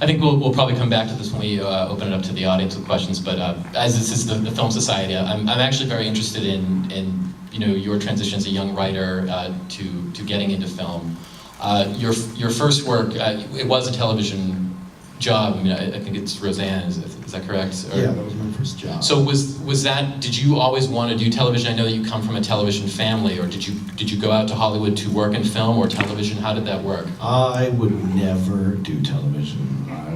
I think we'll probably come back to this when we open it up to the audience with questions, but as this is the Film Society, I'm actually very interested in your transition as a young writer to getting into film. Your first work, it was a television job. I mean, I think it's Roseanne, is that correct? Yeah, that was my first job. So was that, did you always want to do television? I know that you come from a television family, or did you go out to Hollywood to work in film or television? How did that work? I would never do television.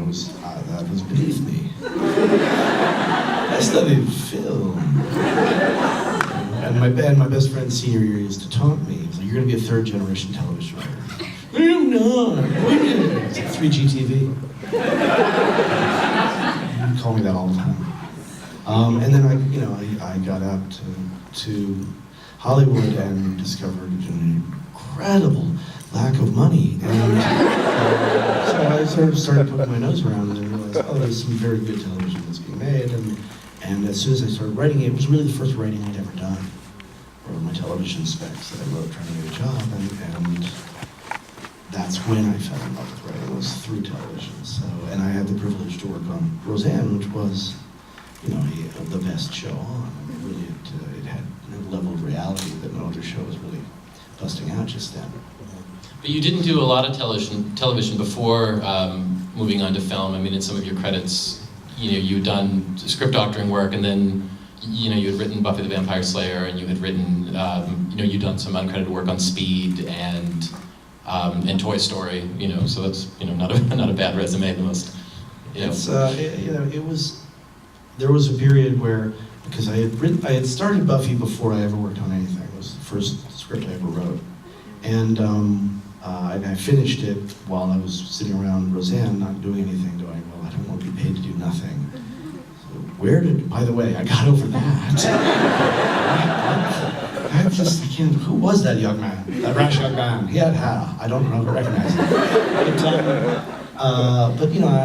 That was beneath me. I studied film. And my best friend senior year used to taunt me. He was like, "You're going to be a third generation television writer." I am not. It's like 3GTV. He'd call me that all the time. And then I got out to Hollywood and discovered an incredible lack of money. And so I sort of started poking my nose around and realized, oh, there's some very good television that's being made. And as soon as I started writing it was really the first writing I'd ever done. I wrote my television specs that I wrote trying to get a job, and that's when I fell in love with writing, was through television. So, and I had the privilege to work on Roseanne, which was, the best show on. I mean, really, it had a level of reality that no other show was really busting out just then. But you didn't do a lot of television before moving on to film. I mean, in some of your credits, you'd done script doctoring work, and then you had written Buffy the Vampire Slayer, and you had written, you'd done some uncredited work on Speed and Toy Story. So that's not a bad resume. The most. There was a period where, because I had started Buffy before I ever worked on anything. It was the first script I ever wrote, and I finished it while I was sitting around Roseanne, not doing anything, going, well, I don't want to be paid to do nothing. So by the way, I got over that. I can't, who was that young man? That rash young man? He had hair. I don't recognize him.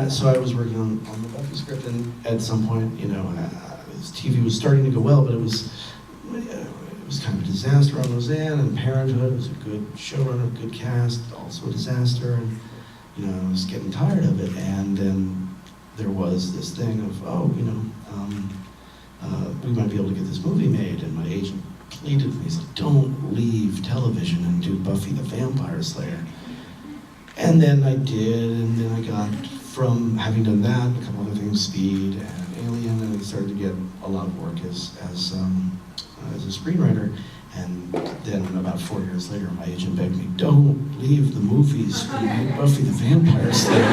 So I was working on the Buffy script, and at some point, TV was starting to go well, but it was kind of a disaster on Roseanne, and Parenthood. It was a good showrunner, good cast, also a disaster, and I was getting tired of it. And then there was this thing of, we might be able to get this movie made, and my agent pleaded with me, he said, "Don't leave television and do Buffy the Vampire Slayer." And then I did, and then I got, from having done that, a couple other things, Speed and Alien, and I started to get a lot of work as a screenwriter. And then about 4 years later, my agent begged me, "Don't leave the movies, make Buffy the Vampire Slayer."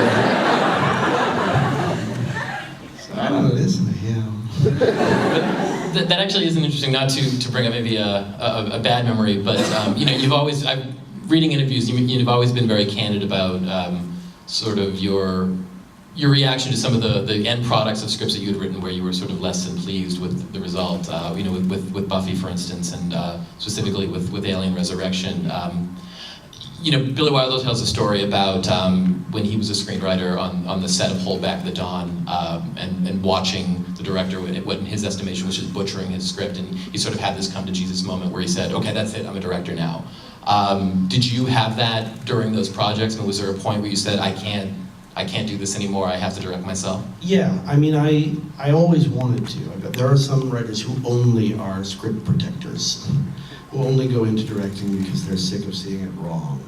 So I don't listen to him. That actually isn't interesting, not to bring up maybe a bad memory, but you've always, reading interviews, you've always been very candid about sort of your reaction to some of the end products of scripts that you had written where you were sort of less than pleased with the result, with Buffy, for instance, and specifically with Alien Resurrection. Billy Wilder tells a story about when he was a screenwriter on the set of Hold Back the Dawn, and watching the director, what in his estimation was just butchering his script, and he sort of had this come to Jesus moment where he said, "Okay, that's it, I'm a director now." Did you have that during those projects, and was there a point where you said, I can't do this anymore, I have to direct myself? Yeah, I mean, I always wanted to. There are some writers who only are script protectors, who only go into directing because they're sick of seeing it wrong.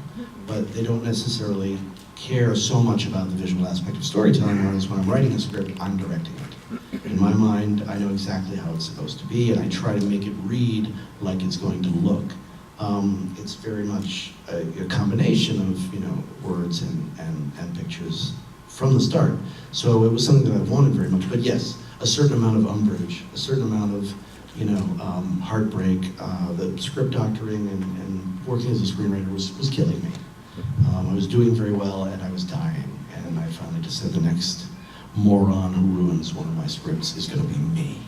But they don't necessarily care so much about the visual aspect of storytelling, whereas when I'm writing a script, I'm directing it. In my mind, I know exactly how it's supposed to be, and I try to make it read like it's going to look. It's very much a combination of words and pictures from the start. So it was something that I wanted very much. But yes, a certain amount of umbrage, a certain amount of heartbreak. The script doctoring and working as a screenwriter was killing me. I was doing very well and I was dying, and I finally just said, the next moron who ruins one of my scripts is going to be me.